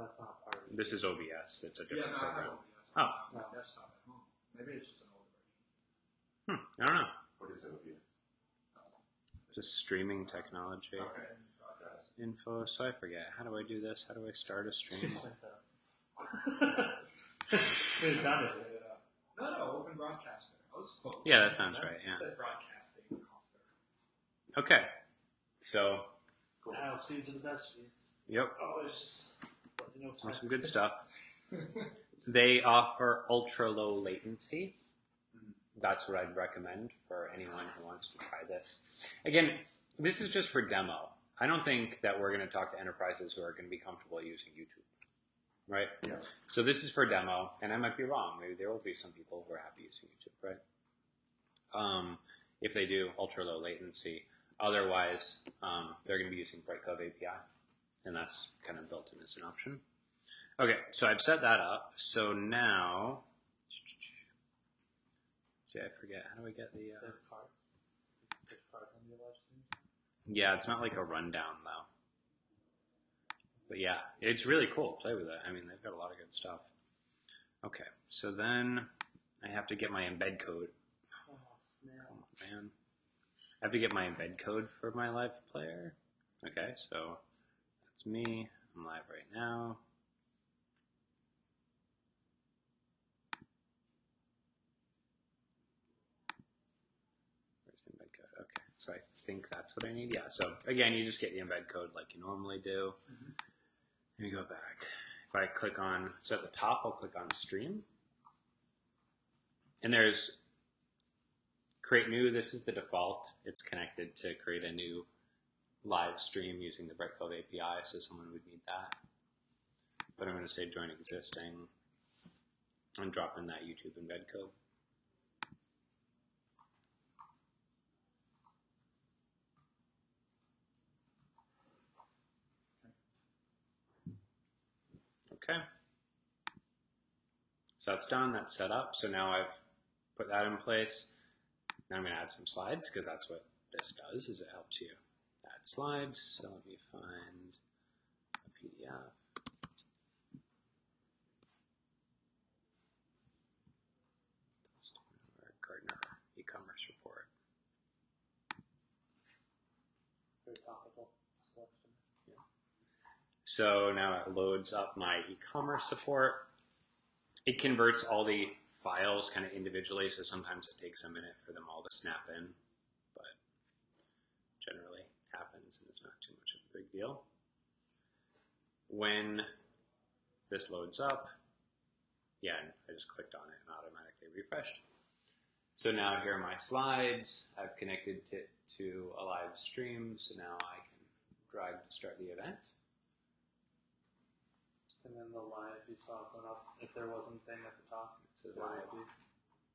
That's not part of it. This is OBS. It's a different I have program. OBS. Oh. My desktop at home. Maybe it's just an older version. I don't know. What is OBS? It's a streaming technology. Okay. Info. So I forget. How do I do this? How do I start a stream? We've done it. No, Open Broadcaster. I was close. Yeah, that sounds right. Yeah. It said broadcasting. Okay. So. Cool. Speeds are the best speeds. Yep. Oh, it's just. Some good stuff. They offer ultra low latency. That's what I'd recommend for anyone who wants to try this. Again, this is just for demo. I don't think that we're going to talk to enterprises who are going to be comfortable using YouTube, right? Yeah. So this is for demo, and I might be wrong. Maybe there will be some people who are happy using YouTube, right? If they do ultra low latency. Otherwise, they're going to be using Brightcove API, and that's kind of built in as an option. Okay, so I've set that up. So now, see, I forget. How do we get the? There's cards. There's cards on the live streams. Yeah, it's not like a rundown though. But yeah, it's really cool. Play with it. I mean, they've got a lot of good stuff. Okay, so then I have to get my embed code. Oh, snap. Come on, man. I have to get my embed code for my live player. Okay, so that's me. I'm live right now. Where's the embed code? Okay, so I think that's what I need. Yeah, so again, you just get the embed code like you normally do. Let me go back. If I click on, so at the top, I'll click on stream. And there's create new. This is the default. It's connected to create a new live stream using the Brightcove API, so someone would need that. But I'm going to say join existing and drop in that YouTube embed code. Okay. So that's done. That's set up. So now I've put that in place. Now I'm going to add some slides because that's what this does, is it helps you add slides. So let me find a PDF. Gartner e-commerce report. Very topical selection. Yeah. So now it loads up my e-commerce support. It converts all the files kind of individually, so sometimes it takes a minute for them all to snap in, but generally happens and it's not too much of a big deal. When this loads up, yeah, I just clicked on it and automatically refreshed. So now here are my slides. I've connected it to a live stream, so now I can drag to start the event. And then the live you saw going up, if there wasn't a thing at the top, It says there live. would be.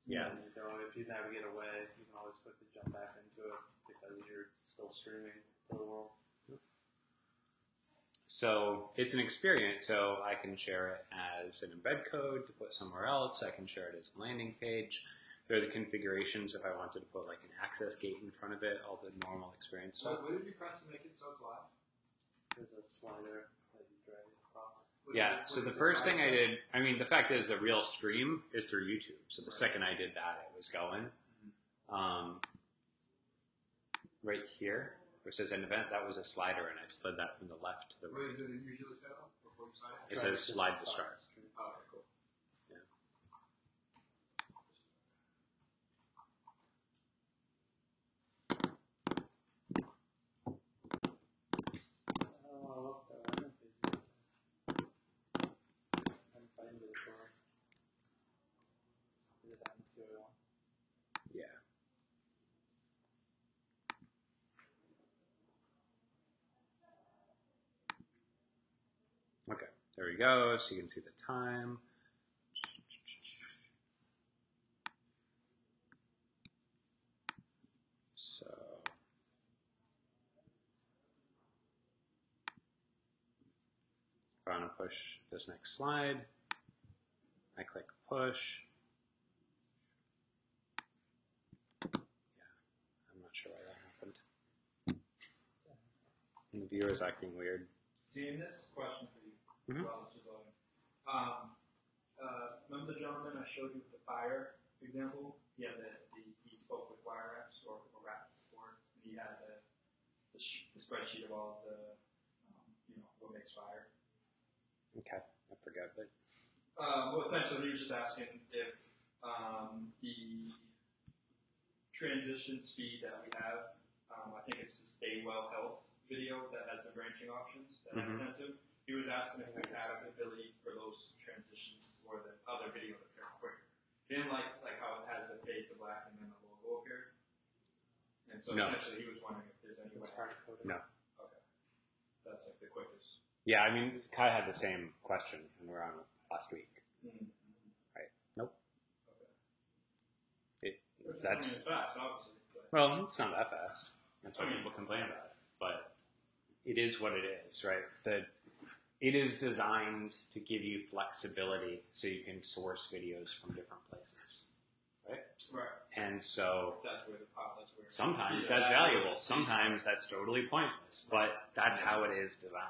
Yeah. And if you navigate away, you can always quickly jump back into it because you're still streaming to the world. So it's an experience, so I can share it as an embed code to put somewhere else. I can share it as a landing page. There are the configurations if I wanted to put like an access gate in front of it, all the normal experience So stuff. what did you press to make it so it's live? There's a slider that you drag across. Yeah, so the first thing I did, I mean, the fact is the real stream is through YouTube. So the second I did that, it was going. Right here, where it says an event, that was a slider, and I slid that from the left to the Where right. is it usually set up before you start? It says slide to start. Oh, okay, cool. Oh, look, there are no pages. I'm fighting with the door. Is it down to the one? Yeah. Okay, there we go. So you can see the time. So if I want to push this next slide, I click push. Yeah, I'm not sure why that happened. And the viewer is acting weird. See, in this question for you, Mhm. While this was loading. Remember the gentleman I showed you with the fire example? He had he spoke with wire wraps or wrap before. He had the spreadsheet of all of the, what makes fire. Okay, I forgot, but Well, essentially, he was just asking if the transition speed that we have, I think it's the Stay Well Health video that has the branching options that Mhm. I sent him. He was asking if we have the ability for those transitions or the other video to appear quicker. He didn't like how it has the fade to black and then the logo appear. And so No. essentially, he was wondering if there's any way. It's hard coded. No. Okay. That's like the quickest. yeah, I mean, Kai had the same question when we were on last week. Mm-hmm. Right. Nope. Okay. It, that's It's fast, obviously. But well, it's not that fast. That's why people complain about it. But it is what it is, right? It is designed to give you flexibility so you can source videos from different places, right? right. And so That's where the pilot's where. sometimes that's valuable. Sometimes that's totally pointless. But that's how it is designed.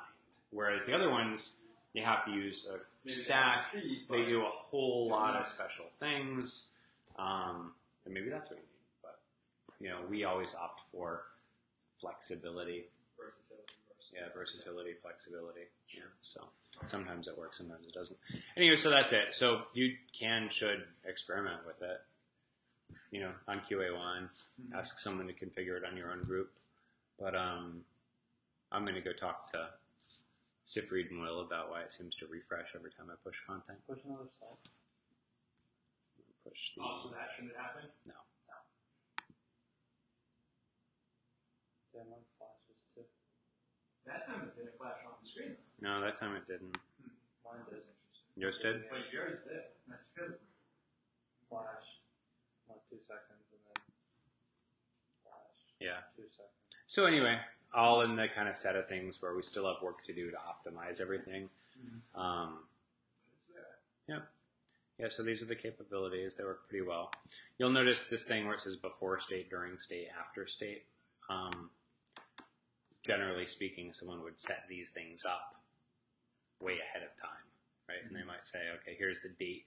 Whereas the other ones, you have to use a Maybe stack. speed, They but- do a whole lot of special things. And maybe that's what you need. But, we always opt for flexibility. Versatility, flexibility. Yeah, so sometimes it works, sometimes it doesn't. Anyway, so that's it. So you should experiment with it. On QA1, ask someone to configure it on your own group. But I'm going to go talk to Sifreed and Will about why it seems to refresh every time I push content. Push another slide. Push the. So that shouldn't happen? No. Then one flashes too. That time it didn't flash on the screen. No, that time it didn't. Mine That did. is interesting. Yours did? But yours did. That's good. Flash. Not 2 seconds and then flash. Yeah. 2 seconds. So anyway, all in the kind of set of things where we still have work to do to optimize everything. It's there. Yeah, so these are the capabilities. They work pretty well. You'll notice this thing where it says before state, during state, after state. Generally speaking, someone would set these things up way ahead of time, right? And they might say, okay, here's the date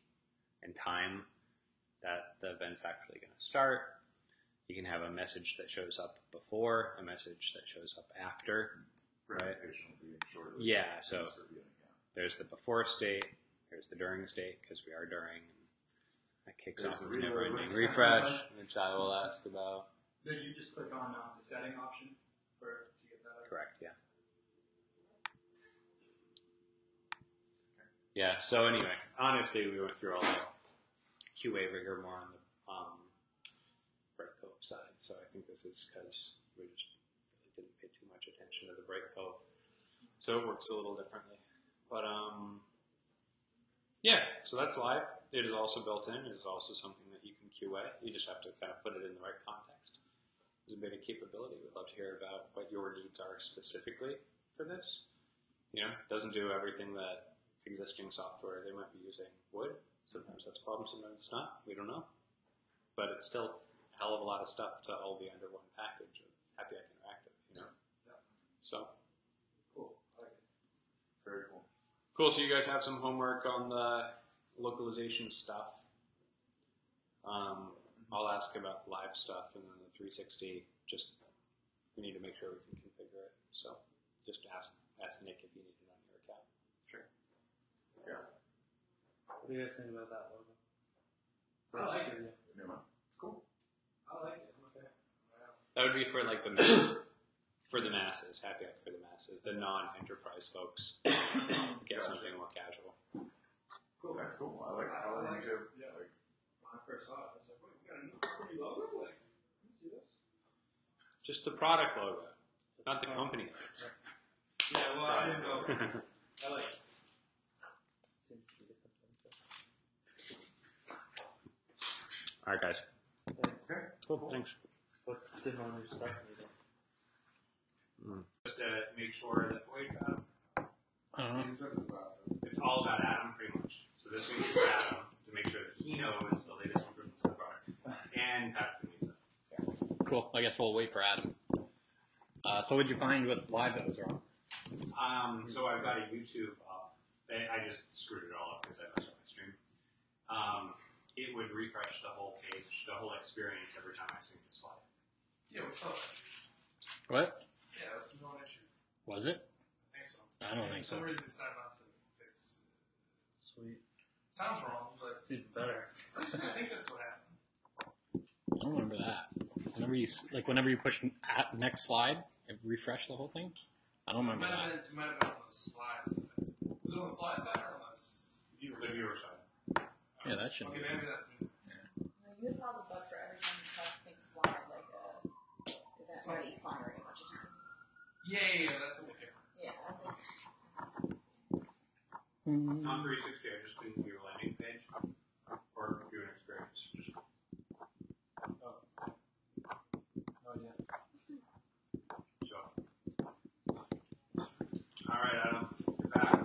and time that the event's actually going to start. You can have a message that shows up before, a message that shows up after, right? Yeah, so there's the before state, here's the during state, because we are during. That kicks off its never-ending refresh, which I will ask about. Then you just click on the setting option to get that up. Correct, yeah. Yeah, so anyway, honestly, we went through all the QA rigor more on the breakcode side, so I think this is because we just really didn't pay too much attention to the breakcode. So it works a little differently. But, yeah, so that's live. It is also built in. It is also something that you can QA. You just have to kind of put it in the right context. There's a bit of capability. We'd love to hear about what your needs are specifically for this. It doesn't do everything that existing software they might be using would. Sometimes that's a problem, sometimes it's not. We don't know. But it's still a hell of a lot of stuff to all be under one package of Happy Hack Interactive, Yeah. So. Cool. I like it. Very cool. Cool, so you guys have some homework on the localization stuff. I'll ask about live stuff, and then the 360, we need to make sure we can configure it. So just ask Nick if you need it on your account. Sure. Yeah. What do you guys think about that logo? I like it. It's cool. I like it. Okay. Wow. That would be for like for the masses, Happy Hack for the masses. The non-enterprise folks get something more casual. Cool. That's cool. I like it too. Yeah. Like, When I first saw it, I was like, "Wait, we got a new company logo? Like, can you see this?" Just the product logo, not the company. Yeah. Well, I didn't know. I like it. Seems to be the consensus. All right, guys. okay. Cool. Thanks. What's the on your stuff meeting? Just to make sure that it's all about Adam, pretty much. So this week's for Adam to make sure that he knows the latest improvements to the product, and Patrick and Lisa. Cool. I guess we'll wait for Adam. So what'd you find with live that was wrong? So I've got a YouTube up I just screwed it all up because I messed up my stream. It would refresh the whole page, the whole experience every time I synced a slide. Yeah, what's up? What? Yeah, that's no issue. Was it? I think so. I don't think For some so. reason, it's not to fix. Sweet. Sounds wrong, but It's even better. I think that's what happened. I don't remember that. Whenever you push next slide, it refresh the whole thing. I don't remember that. It might have been on the slides. Was it on the slide side or on The viewer side. Yeah, that should Okay, be. maybe that's me. No, you would have a bug for every time you try to sync slide, like event ready firing a bunch of times. Yeah, that's a bit different. Yeah, I think. On 360, I just didn't do a landing page or do an experience. Just Oh yeah. so. All right, Adam. You're back.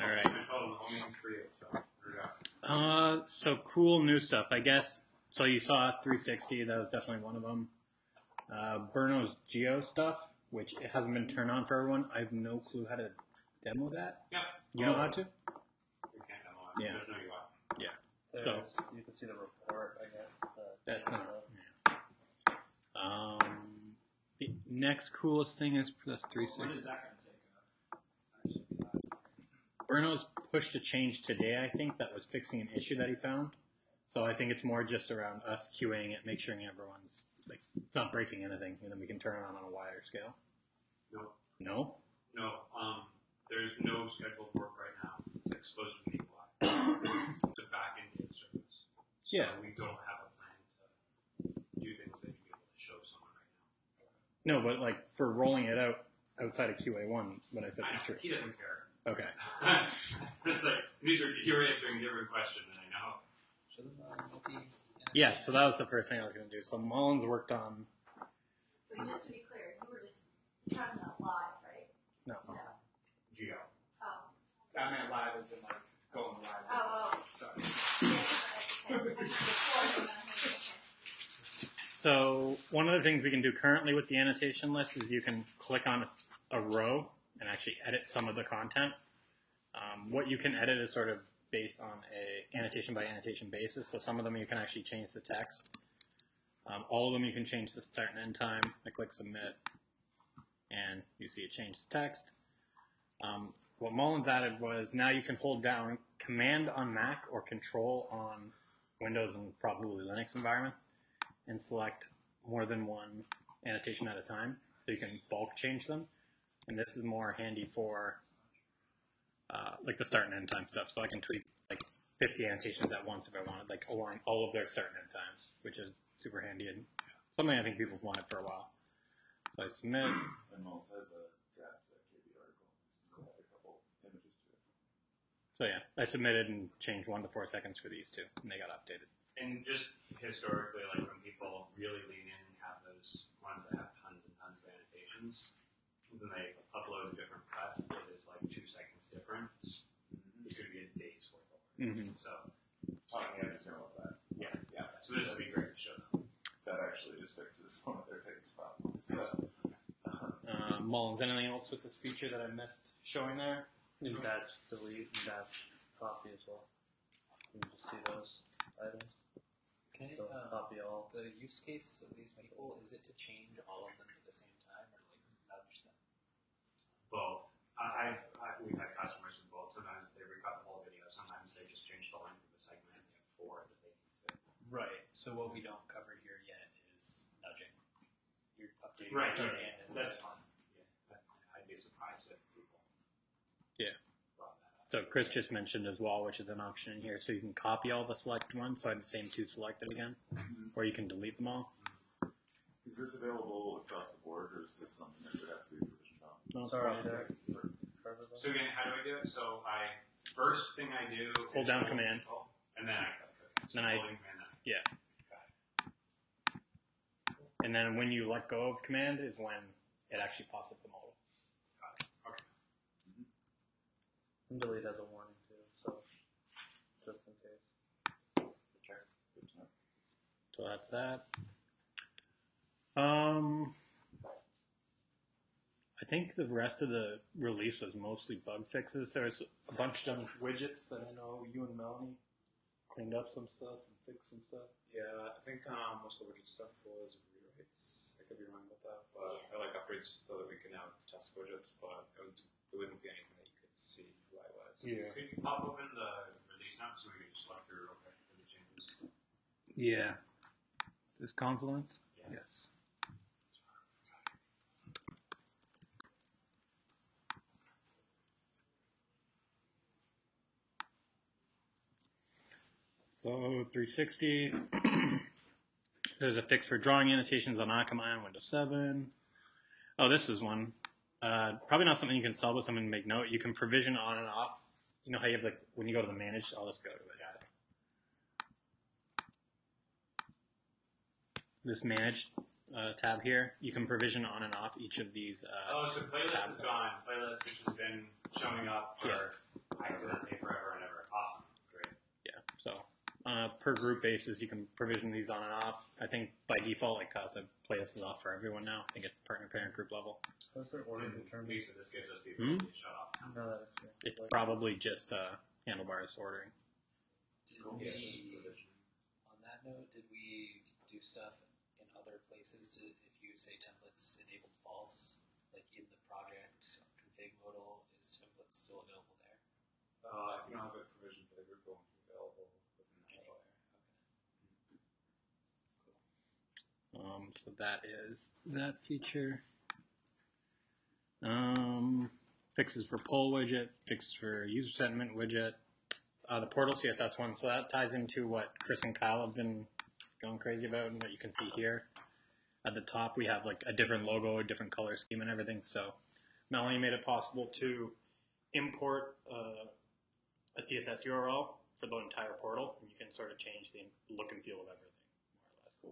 All right. I told him the whole meeting's for you, so here we go. So cool new stuff, I guess. So you saw 360, that was definitely one of them. Burno's Geo stuff, which it hasn't been turned on for everyone. I have no clue how to demo that. Yeah. You know how to? We can't demo it. Yeah. There's no UI. There's, you can see the report, I guess. That's not. Yeah. The next coolest thing is plus When 360. is that going to take? Burno's pushed a change today, I think, that was fixing an issue that he found. So I think it's more just around us QAing it, make sure everyone's, like, it's not breaking anything, and then we can turn it on a wider scale. No. No? No. There's no scheduled work right now to expose to the UI. It's a back-end data service. So Yeah. we don't have a plan to do things that you'd be able to show someone right No, but, like, for rolling it out outside of QA1, when I said now. I know, feature. he doesn't care. Okay. It's like, you're answering a different question than I know. Yeah, so that was the first thing I was going to do. So Mullins worked on. But just to be clear, you were just talking about live, right? No. No. Geo. Oh. I meant live as in like going live. Oh, Sorry. Yeah, okay. So one of the things we can do currently with the annotation list is you can click on a row and actually edit some of the content. What you can edit is sort of based on a annotation by annotation basis. So some of them you can actually change the text. All of them you can change the start and end time. I click submit, and you see it change the text. What Mullins added was now you can hold down Command on Mac or Control on Windows and probably Linux environments and select more than one annotation at a time. So you can bulk change them. And this is more handy for like the start and end time stuff. So I can tweak like 50 annotations at once if I wanted, like align all of their start and end times, which is super handy and something I think people have wanted for a while. So I submit. And Mullins had the draft that KB article. So add a couple images to it. So yeah, I submitted and changed 1 to 4 seconds for these two, and they got updated. And just historically, like when people really lean in and have those ones that have tons and tons of annotations, then they upload a different cut. It is like 2 seconds difference. It's going to be a day's worth of work. Mm-hmm. So, Talking about that. yeah. So this would be great to show them. That actually just fixes one of their biggest problems. So, Mullins, anything else with this feature that I missed showing there? New batch delete and batch copy as well. You can just see those items. Okay, So copy all. the use case of these people, is it to change all of them at the same time or like nudge them? Both. We've had customers with both. Sometimes they recut the whole video. Sometimes they just change the length of the segment. They have 4 that they need to. Right. So what we don't cover here yet is nudging. You're updating Right, start yeah, and that's fun. Yeah, I'd be surprised if people. Yeah. Brought that up. So Chris just mentioned as well, which is an option in here. So you can copy all the selected ones, so I have the same 2 selected again, or you can delete them all. is this available across the board, or is this something that would have to be provisioned on? No, Sorry, it's Derek. So again, how do I do it? So first thing I do is Hold down Command. Control, and then I click OK. So Then I- holding Command, then Yeah. And then when you let go of command is when it actually pops up the model. got it. Okay. And delete has a warning too, so just in case. Okay, good to know. So that's that. I I think the rest of the release was mostly bug fixes. There was a bunch of widgets that I know you and Melanie cleaned up some stuff and fixed some stuff. Yeah, I think most of the widget stuff was rewrites. I could be wrong about that, but I like upgrades so that we can now test widgets, but it wouldn't be anything that you could see who I was. Yeah. Could you pop open the release notes so we could just walk through real quick for the changes? Yeah. This Confluence? Yeah. Yes. So 360. There's a fix for drawing annotations on Akamai on Windows 7. Oh, this is one. Probably not something you can solve, but something to make note. You can provision on and off. You know how you have like when you go to the manage. I'll just go to it. This manage tab here, you can provision on and off each of these. So playlist tabs. is gone. Playlist, which has been showing up for accidentally forever and ever. Awesome. Great. Yeah. So on a per group basis, you can provision these on and off. I think by default, like the playlist is off for everyone now. I think it's partner parent group level. How's their order And determined? Lisa, this gives us the ability to shut off. No, that's It's probably just handlebars ordering. Did Yeah, we, it's just provisioning. on that note, did we do stuff in other places to, if you say templates enabled false, like in the project config modal, is templates still available there? If you don't have a provision for the group, it won't be available within the Anywhere. So that is that feature. Fixes for poll widget, fixes for user sentiment widget, the portal CSS one. So that ties into what Chris and Kyle have been going crazy about and what you can see here. At the top, we have like a different logo, a different color scheme and everything. So Melanie made it possible to import a CSS URL for the entire portal, and you can sort of change the look and feel of everything, more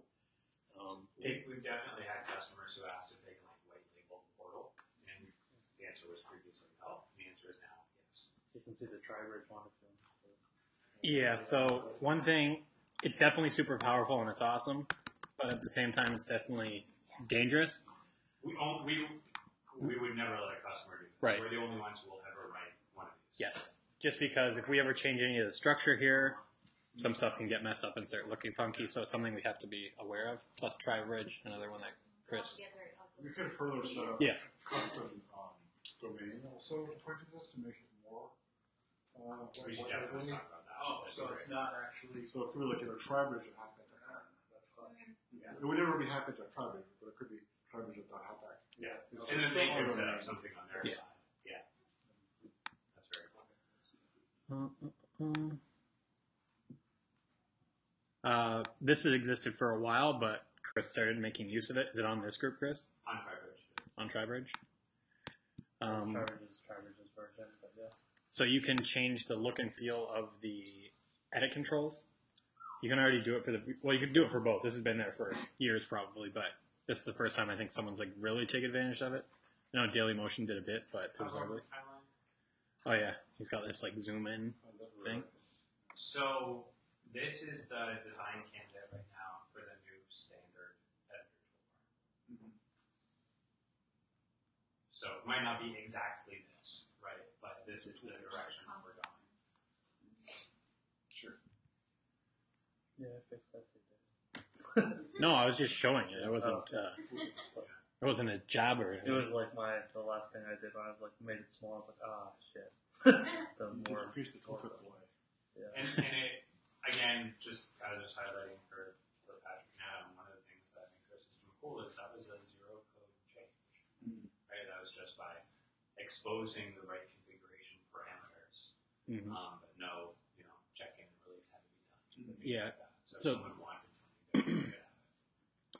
or less. We've definitely had customers who asked if they can like white label the portal, and the answer was previously no. The answer is now yes. You can see the tri-bridge one. Yeah, so one thing, it's definitely super powerful and it's awesome, but at the same time, it's definitely dangerous. We would never let a customer do this. Right. We're the only ones who will ever write one of these. Yes, just because if we ever change any of the structure here, some stuff can get messed up and start looking funky, so it's something we have to be aware of. Plus tri-bridge, another one that Chris. We could further set up Yeah. custom domain also to point to this to make it more. We should definitely talk about that. That'd so be it's great. not actually. So it could be like in a tri-bridge at Hackback. That's fine. It would never be Hackback at tri-bridge, but it could be tri-bridge at Hackback. Yeah. It's And then still they can on set domain. up something on their Yeah. side. Yeah. That's very cool. This has existed for a while, but Chris started making use of it. Is it on this group, Chris? On TriBridge. On tri-bridge? Tri-bridge's version, but yeah. So you can change the look and feel of the edit controls. You can already do it for you can do it for both. This has been there for years probably, but this is the first time I think someone's like really taken advantage of it. I know Daily Motion did a bit, but it was early. Timeline. Oh yeah, he's got this like zoom in thing. So this is the design candidate right now for the new standard editor toolbar. So it might not be exactly this, right? But this is the direction that we're going. Sure. Yeah, I fixed that too. No, I was just showing it. It wasn't. It wasn't a job or It anything. was like the last thing I did when I was like made it small. I was like, shit. The more, Increase the tooltip away. yeah. And it, again, just kind of highlighting for Patrick and Adam, one of the things that makes our system cool is that was a zero code change. Right? That was just by exposing the right configuration parameters. Mhm. But no, check-in and release had to be done. Yeah. Like that. So So- if someone wanted something different, they could have it.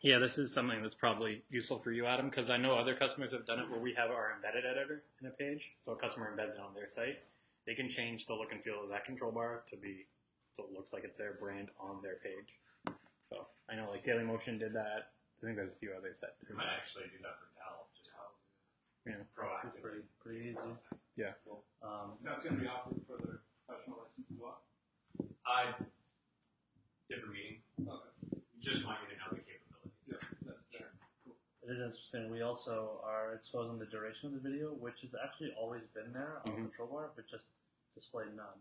Yeah, this is something that's probably useful for you, Adam, because I know other customers have done it where we have our embedded editor in a page. So a customer embeds it on their site. They can change the look and feel of that control bar to be so it looks like it's their brand on their page. So I know like Daily Motion did that. I think there's a few others that We do might that. actually do that for Dell, just Yeah. proactively. Pretty easy. Yeah. Cool. That's going to be offered for the professional license as well. Different meeting. Okay. Just want you to know the capabilities. Yeah, that's cool. It is interesting. We also are exposing the duration of the video, which has actually always been there on the control bar, but just displayed none.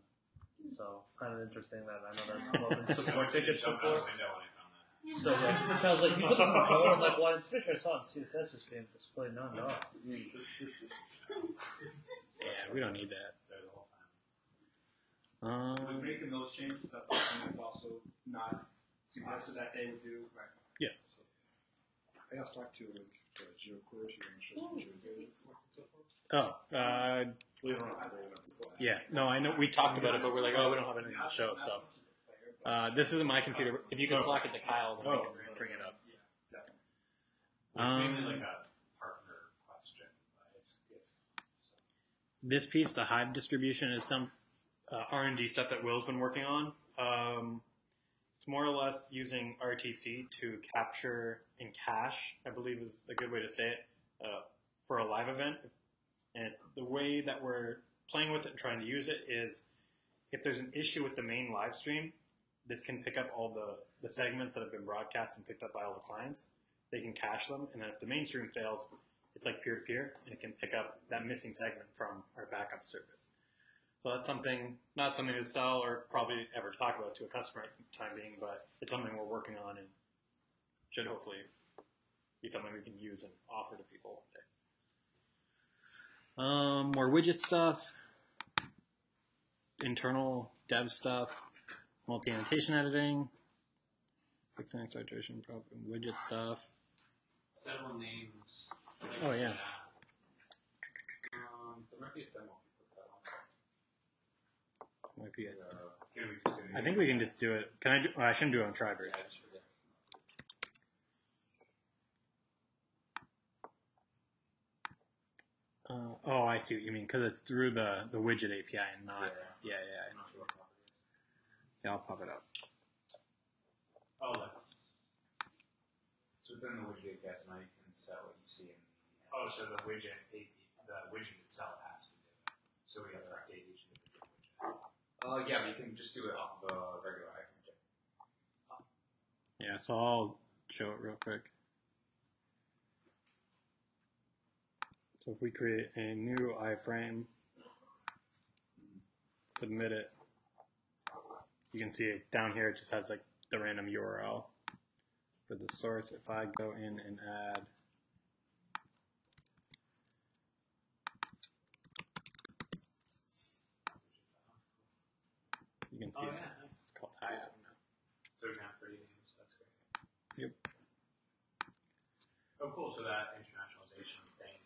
So kind of interesting that I know there's come up in support tickets Jumped out before. the window when I found that. So I was like, you put some code. I'm like, well, I'm pretty sure I saw it. See, the just being displayed none. No. Yeah, we don't need that. There the whole time. With making those changes, that's something that's also not suggested that they would do. Right. Yeah. I asked like to geocourse, you want to show some geocoding and so forth? Oh, We don't have very enough people. yeah. No, I know we talked about it, but we're like, oh, we don't have anything to show. So this isn't my computer. If you can slack it to Kyle, then we can bring it up. It's mainly like a partner question. But it's This piece, the Hive distribution, is some R&D stuff that Will's been working on. It's more or less using RTC to capture and cache, I believe is a good way to say it, for a live event. And the way that we're playing with it and trying to use it is if there's an issue with the main live stream, this can pick up all the segments that have been broadcast and picked up by all the clients. They can cache them, and then if the main stream fails, it's like peer-to-peer, and it can pick up that missing segment from our backup service. So that's something, not something to sell or probably ever talk about to a customer at the time being, but it's something we're working on and should hopefully be something we can use and offer to people one day. More widget stuff, internal dev stuff, multi-annotation editing, fixing excitation problem, widget stuff. several names. Oh, yeah. There might be a demo. Might be it. Can we just do it? I think we can just do it. Can I do? Oh, I shouldn't do it on Tribert. Yeah, just forget. Oh, I see what you mean, because it's through the widget API and not. Yeah, I'm not sure what property it is. Yeah, I'll pop it up. Oh, that's. So within the widget API, so now you can set what you see in the. Oh, so the widget itself has to do it. So we have to update each individual widget. Yeah, but you can just do it off the regular iframe. Yeah, so I'll show it real quick. So if we create a new iframe, submit it, you can see it down here. It just has like the random URL for the source. If I go in and add you can see it's called Hive now. So we can have pretty names. That's great. Yep. Oh, cool. So that internationalization thing,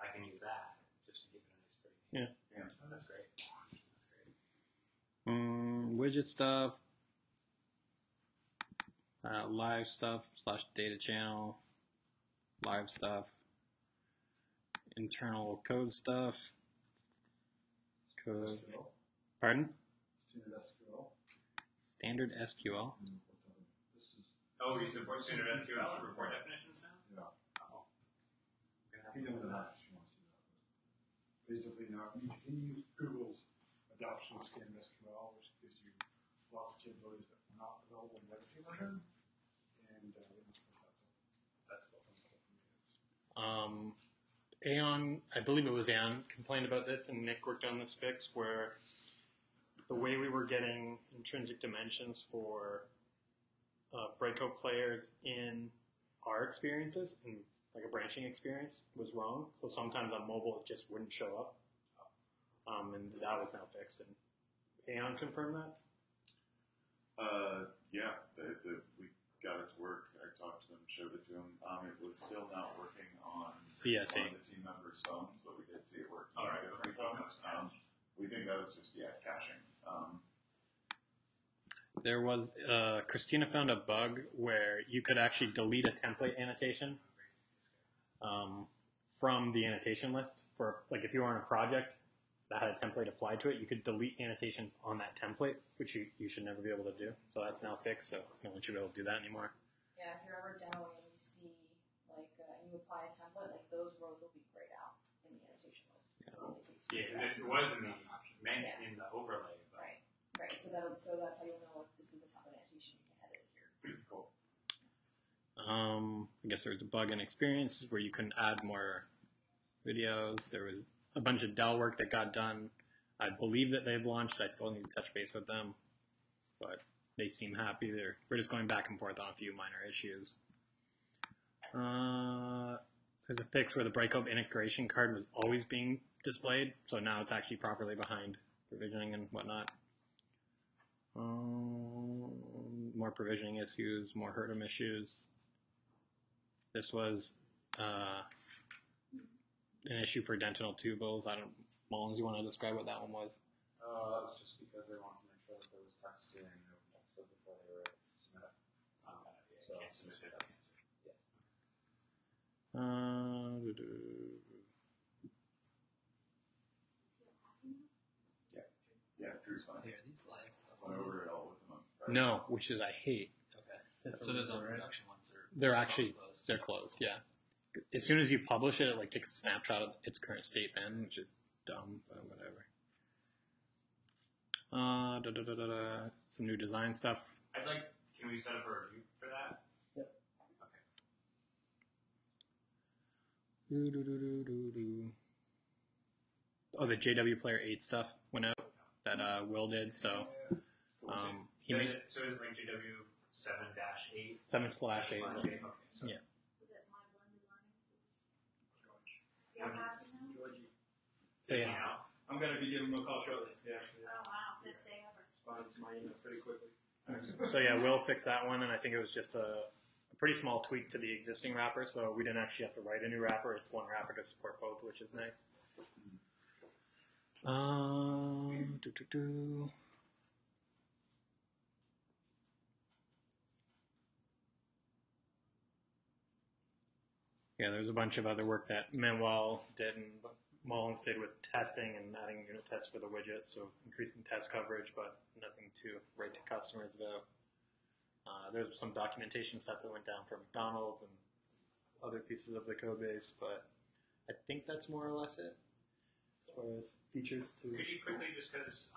I can use that just to give it a nice pretty name. Yeah. Oh, that's great. That's great. Widget stuff, live stuff / data channel, live stuff, internal code stuff, code. Pardon? Standard SQL. Standard SQL. This is, Oh, you support standard SQL report definitions now? yeah. Oh. He knows that. Basically, now you can use Google's adoption of standard SQL, which gives you lots of capabilities that are not available in legacy version. And That's cool. Aon, I believe it was Aon, complained about this, and Nick worked on this fix where the way we were getting intrinsic dimensions for breakout players in our experiences, in like a branching experience, was wrong. So sometimes on mobile it just wouldn't show up. And that was now fixed. And Aon confirmed that? Yeah, we got it to work. I talked to them, showed it to them. It was still not working on BSA. one of the team members' phones, but we did see it working All right. on the other phones. We think that was just, caching. There was, Christina found a bug where you could actually delete a template annotation from the annotation list. For like if you were on a project that had a template applied to it, you could delete annotations on that template, which you should never be able to do. So that's now fixed, so no one should be able to do that anymore. Yeah, if you're ever demoing and you see, like, and you apply a template, like, those rows will be grayed out in the annotation list. Yeah, because it was in the in the overlay, but Right, so that's how you'll know if this is the template annotation you can edit it here. cool. I guess there was a bug in experiences where you couldn't add more videos. There was a bunch of Dell work that got done. I believe that they've launched. I still need to touch base with them, but they seem happy. We're just going back and forth on a few minor issues. There's a fix where the Brightcove integration card was always being displayed, so now it's actually properly behind provisioning and whatnot. More provisioning issues, more HRDM issues. This was an issue for dentinal tubules. Mullins, you want to describe what that one was? That was just because they wanted to make sure that there was texting and no text before they were able to submit it. So can't submit it. Yeah, Drew's fine. Here, these live. Went over it all with them. No, which is I hate. Okay. So those production ones are. They're closed. Yeah. As soon as you publish it, it takes a snapshot of its current state then, which is dumb, but whatever. Some new design stuff. Can we set up a review for that? Yep. Okay. Oh, the JW Player 8 stuff went out that Will did, so he made it. So is it like JW 7-8? 7/8. Okay, so Yeah. So, yeah. I'm going to be giving him a call shortly. Yeah. Oh wow, best day ever. Responded to my email pretty quickly. So yeah, Will fixed that one, and I think it was just a pretty small tweak to the existing wrapper, so we didn't actually have to write a new wrapper. It's one wrapper to support both, which is nice. Yeah, there's a bunch of other work that Manuel did, and Mullins did with testing and adding unit tests for the widgets, so increasing test coverage, but nothing to write to customers about. There's some documentation stuff that went down from McDonald's and other pieces of the code base, but I think that's more or less it as far as features too. Could you quickly, just because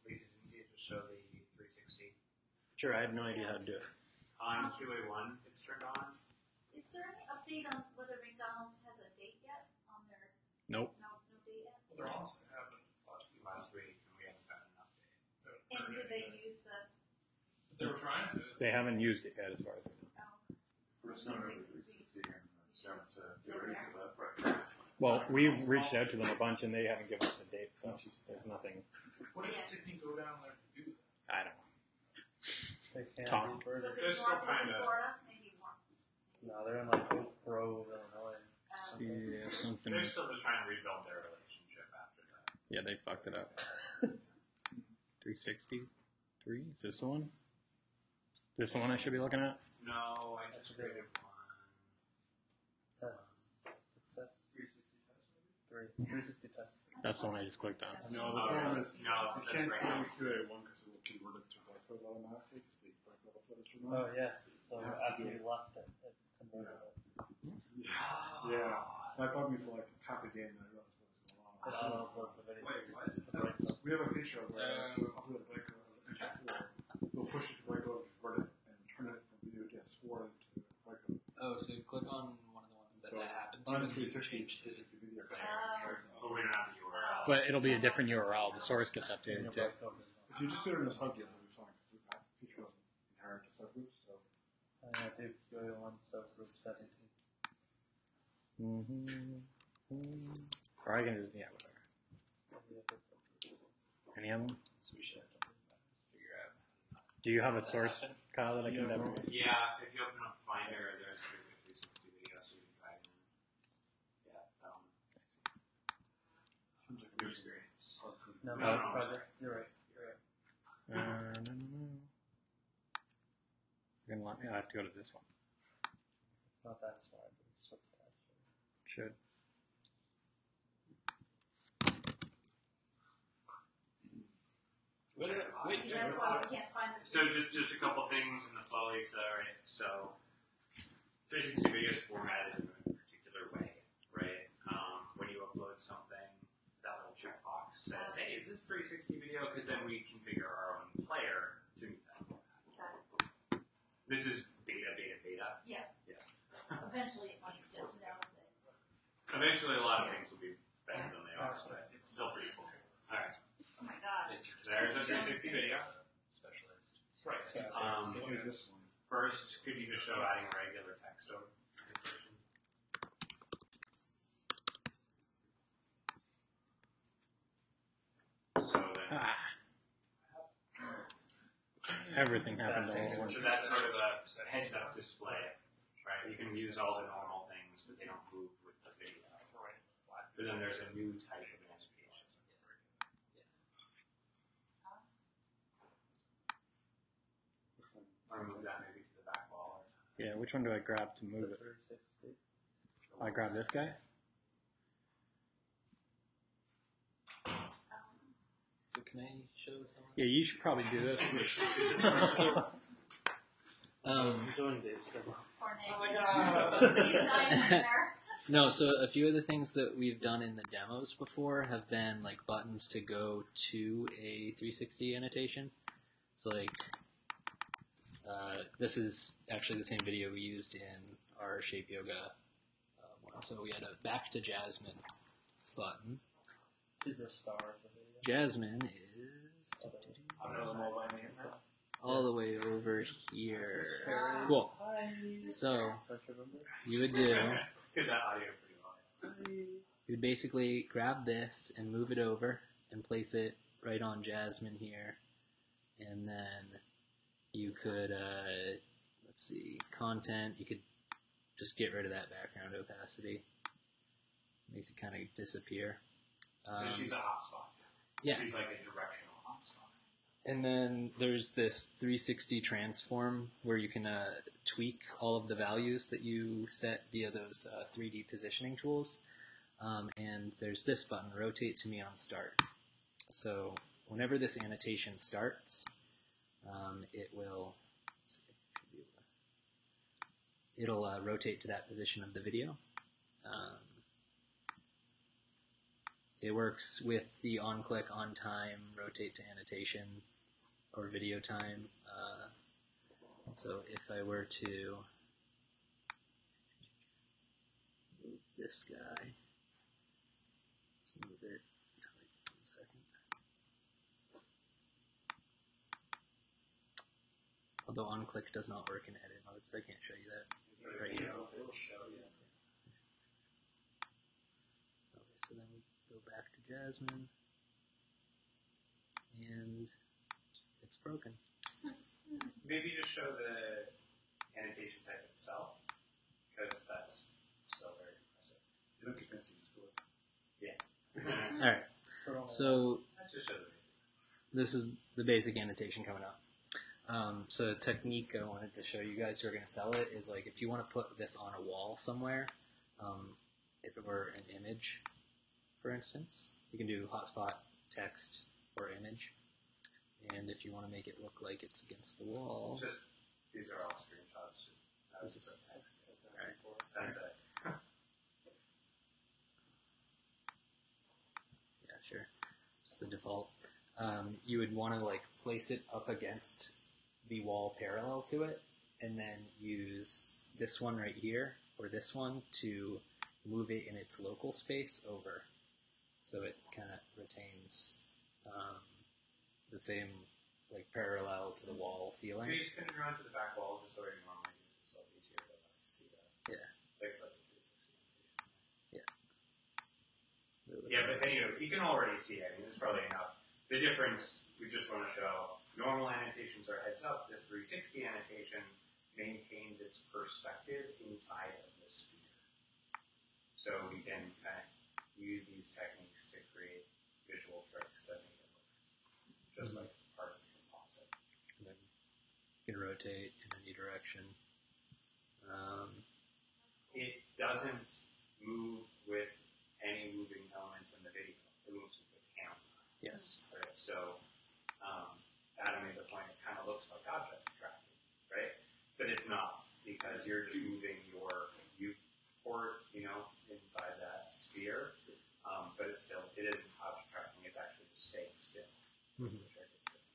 Lisa didn't see it, just show the 360? Sure, I have no idea how to do it. On QA1, it's turned on. Is there any update on whether McDonald's has a date yet on their? Nope. No date yet. They're on last week, and we haven't gotten an update. And did they use the? They were trying to. They haven't used it yet as far as I know. It's not really 360 and start to get ready for that. Right. Well, we've reached out to them a bunch and they haven't given us a date, so there's nothing. What did Sydney go down there to do? I don't know. They can't Tom. do further. Was They're it still Florida? trying to- Florida? Maybe more. No, they're in like Oak Grove, Illinois. Yeah, something. They're still just trying to rebuild their relationship after that. Yeah, they fucked it up. 363? Is this the one? This the one I should be looking at? No, I That's just a great created one. Success. 360 test. That's the one I just clicked on. No, the problem is, No, you that's can't right. do QA1 because it will convert it to Brightcode automatically because the Brightcode uploaders are Oh not. yeah. So You have to after do you left it, it converted it. Yeah, that bugged me for like half a day and I realized what was going on. It auto-uploads the video. Wait, what? The breakup. We have a feature where if you upload a Brightcode MP4, we'll push it to Brightcode, convert it, and turn it from video to S4 into Brightcode. Oh, so click on one of the ones that So happens. on and you 360, change this the is the video. But we don't have the URL. But it'll be a different URL. The source gets updated too. If you just do it in a subgroup, it'll be fine because that feature doesn't inherit the subgroups. So I do QA1 subgroup 17. Or I can just, yeah, whatever. Any of them? So we should have to figure out. Do you have a source, Kyle, that I can demo? Yeah, if you open up Finder, there's 360 videos so you can drag in. Yeah, that one. seems like New a experience. No, No, no. project. You're right. No. You're gonna let me, I have to go to this one. It's not that smart, but it's switch that. Should. See, that's why we can't find the. So just a couple things in the flow, Lisa. Right? So 360 videos formatted in a particular way, right? When you upload something, that little checkbox says, "Hey, is this 360 video?" Because then we configure our own player to meet that format. This is beta. that? Yeah. Yeah. Eventually it might fit down. Eventually, a lot of things will be better than they are, but it's still pretty cool. All right. Oh my god. There's a 360 video. Specialized. Right. First, could you just show adding regular text over? So then, Everything happened all at once. so that's sort of a heads-up display, right? You can use all the normal things, but they don't move with the video. But then there's a new type of annotation. Or move that maybe to the back wall. Yeah, which one do I grab to move it? 360. I grab this guy? So can I show someone? Yeah, you should probably do this. I'm doing Dave's demo. Poor Nick. Oh my god. He's dying in there. No, so a few of the things that we've done in the demos before have been like buttons to go to a 360 annotation. So like, this is actually the same video we used in our Shape Yoga one. So we had a back to Jasmine button. She's a star of the video. Jasmine is I don't know my name now. all the way over here. Cool. Hi. So Don't you remember? you would do, Get that audio pretty well. you would basically grab this and move it over and place it right on Jasmine here. And then you could, let's see, content, you could just get rid of that background opacity. Makes it kind of disappear. So she's a hotspot. Yeah. She's like a directional hotspot. And then there's this 360 transform where you can tweak all of the values that you set via those 3D positioning tools. And there's this button, rotate to me on start. So whenever this annotation starts, it will, it'll rotate to that position of the video. It works with the on-click, on-time, rotate to annotation, or video time. So if I were to move this guy, let's move it to like 1 second. Although on-click does not work in edit mode, so I can't show you that right here. It'll show you. Okay, so then we go back to Jasmine, and it's broken. Maybe just show the annotation type itself, because that's still very impressive. You don't get fancy, just go with Yeah. All right, so Let's just show the basics. this is the basic annotation coming up. So the technique I wanted to show you guys who are going to sell it is like if you want to put this on a wall somewhere, if it were an image, for instance, you can do hotspot, text, or image. And if you want to make it look like it's against the wall, Just, these are all screenshots. Just, This is- text. Alright. That's it. yeah, sure, it's the default. You would want to like place it up against the wall parallel to it, and then use this one right here or this one to move it in its local space over, so it kind of retains the same like parallel to the wall feeling. Maybe spin it around to the back wall just so you normally do it, so it's easier to see that. Yeah. Like the 360 Move it Yeah, over. but then you can already see it. I mean, it's probably enough. The difference, we just want to show, normal annotations are heads up. This 360 annotation maintains its perspective inside of the sphere. So we can kind of use these techniques to create visual tricks that make it look just like part of the composite. And then you can rotate in any direction. It doesn't move with any moving elements in the video. It moves with the camera. Yes. Right? So, Adam made the point, it kind of looks like object tracking, right? But it's not, because you're just moving your viewport, inside that sphere. But it's still, it isn't object tracking, it's actually just staying still. That's the trick, it's still.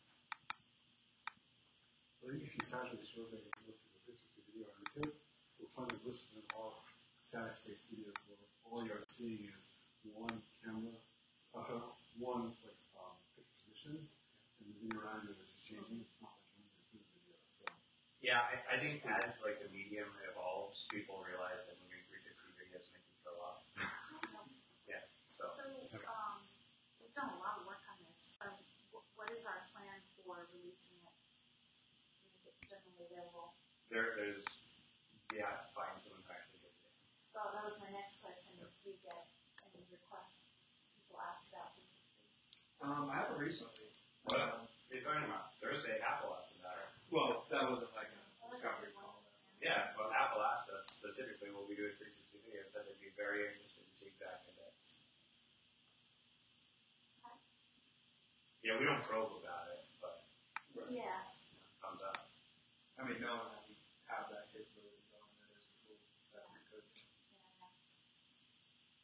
Well, if you casually survey and look through the 360 video on YouTube, you'll find a list of all static space videos where all you're seeing is one camera, one fixed position, and the video around it is changing. It's not like when you're doing video. So. Yeah, I think as like the medium evolves, people realize that moving 360 videos make you throw up. Yeah. So we've done a lot of work on this. What is our plan for releasing it? Make it generally available. there's you have to find someone who actually gets it. So that was my next question: is do you get any requests? People ask about 360. I haven't recently. What are you talking about? Thursday, Apple asked about it. Well, that wasn't like a discovery call. Yeah, well, Apple asked us specifically what we do with 360 video, said they'd be very interested to see exactly this. Yeah, we don't probe about it, but Yeah. it comes up. I mean, knowing that we have that capability, knowing that there's a tool that we could. Yeah.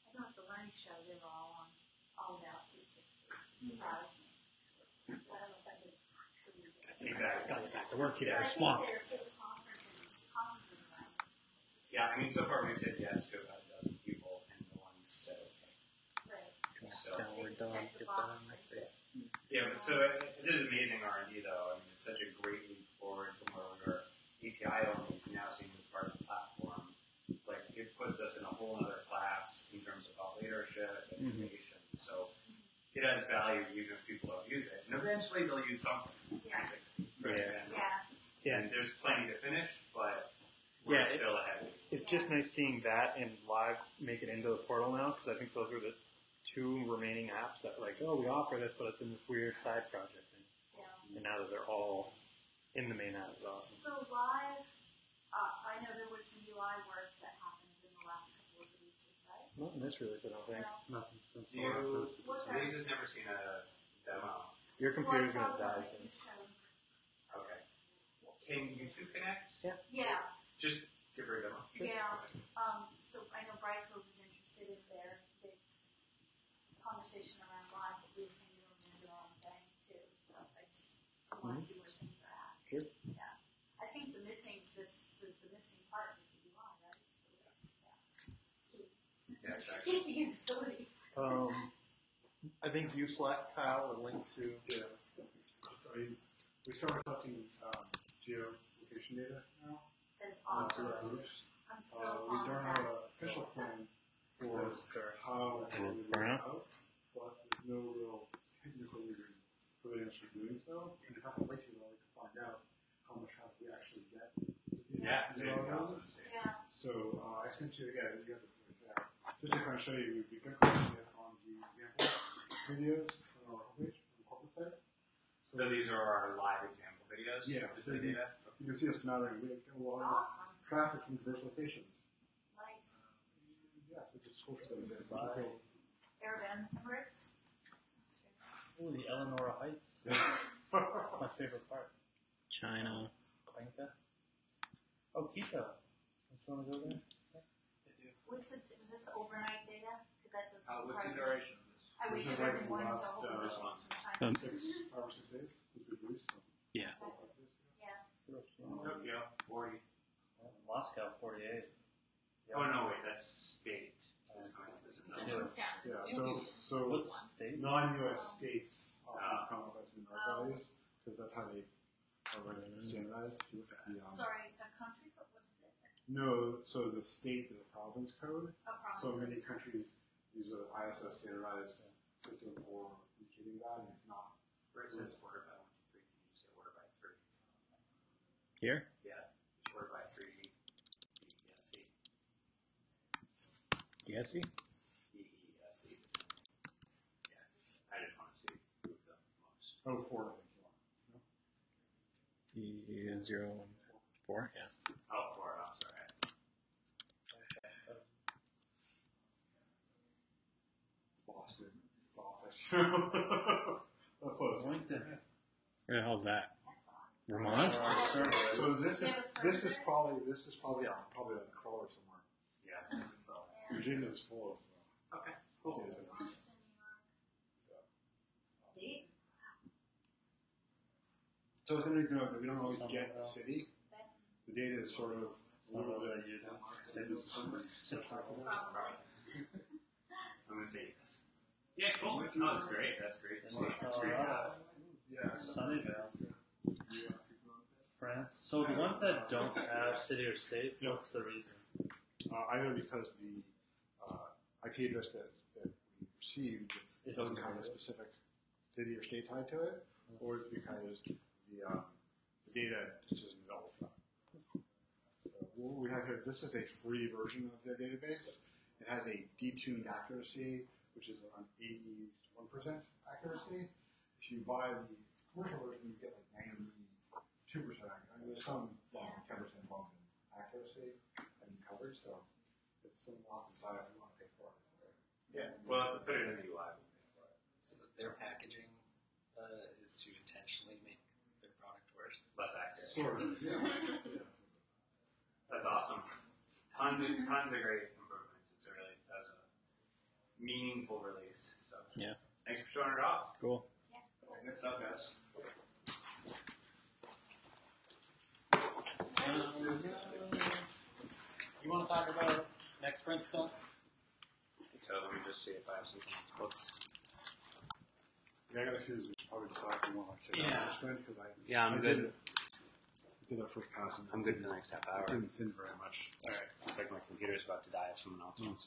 I know at the learning show they were all about 360. It surprised me. I don't know if that was true. Exactly. Got it back to work here. I think Swamp. they're for the conferencing, right? Yeah, I mean, so far we've said yes to about a dozen people, and no one's said okay. Right. So, Now we're done. Get that on my face. yeah, but so it is amazing R&D though. I mean, it's such a great leap forward from where we were API only to now seeing this part of the platform. Like, it puts us in a whole other class in terms of thought leadership and innovation. So it has value even if people don't use it. And eventually they'll use something. Yeah. Basically. Yeah. Yeah. Yeah. And there's plenty to finish, but we're Yeah, still ahead. It's just nice seeing that and live make it into the portal now, because I think those are the two remaining apps that were like, oh, we offer this, but it's in this weird side project. And now that they're all in the main app, it's awesome. So live, I know there was some UI work that happened in the last couple of releases, right? Not in this release, I don't think. No. Nothing since Do you, What's that? Lisa's never seen a demo. Your computer's Well, I gonna saw die one soon. that you showed. Okay. Can you two connect? Yeah. Just give her a demo. Yeah. So I know Brightcove was interested in their big conversation around live, but we were thinking of their own thing too. So I just want to see where things are at. Sure. Yeah. I think the missing part is the UI, right? So Yeah, exactly. Key to usability. I think you select, Kyle, a link to. Yeah. I mean, we started collecting geolocation data now That's through our awesome. groups. I'm so We fond don't of have that. an official plan for how we roll it Burnout? out, but there's no real technical reason for us for doing so. And in fact, I'd like to find out how much help we actually get. Yeah, You know, awesome to see. Yeah. So I sent you, you have it right there. Just to kind of show you, we can place it on the example videos on our homepage, on the corporate site. So these are our live example videos? Yeah. Is the data? You can see us smattering. We get a lot of Awesome. traffic from diverse locations. Nice. Yeah, so just scroll through them. Arab Emirates. Ooh, the Eleanor Heights. My favorite part. China. Cuenca. Oh, Quito. Don't you want to go there? Was this overnight data? 'Cause that doesn't What's the surprise me. duration of this? I would This is give like everyone the the last, whole this thing month. sometimes. 5 or 6 days since we released them. Yeah. Yeah. Tokyo, 40. Moscow, 48. Oh, no, wait, that's state. This is going to this is another. Yeah, so What state? non-US states Ah. come up as in our values because that's how they are standardized. If you look at the, Sorry, a country code? What is it? no, so the state is a province code. A province. So many countries use an ISO standardized system for indicating that, and it's not. Where it says order by 1, 2, 3, can you say order by 3? Here? Yeah, order by 3, EESC. Yesy? EESC. Yeah, I just want to see who the most. Oh, 4, I think you want. 0 and 4. Yeah. Oh, 4, I'm sorry. Boston, it's office. That's close. LinkedIn. Where the hell's that? Vermont? So this They have a is server? probably a crawler somewhere. Yeah. Virginia is full of. Okay, cool. Is it? Boston, New York. Dayton. So it's interesting to note that we don't always get a city. The data is sort of a little bit. I'm gonna say yes. Yeah, cool. No, that's great. That's great to see. That's great. Yeah. Sunnyvale, France. So the ones that don't have city or state, what's the reason? Either because the IP address that we received doesn't have a specific city or state tied to it, or it's because the data just isn't available for that. So what we have here, this is a free version of their database. It has a detuned accuracy, which is around 81% accuracy. If you buy the commercial version, you get like 92% accuracy. I mean, there's some 10% bump in accuracy and coverage, so it's some off the side if you want to pay for it. Yeah. Well, put it in the UI. So that their packaging is to intentionally make their product worse. Less accurate. Sort of, yeah. That's awesome. Tons of great improvements. It's that was a meaningful release. So Yeah. Thanks for showing it off. Cool. Good stuff, guys. You want to talk about next sprint stuff? So let me just see if I have something in this book. Yeah, I got a few. We should probably decide if we want to check out this one because I'm good. Did our first pass. I'm good for the next half hour. Didn't very much. All right. Looks like my computer's about to die if someone else wants.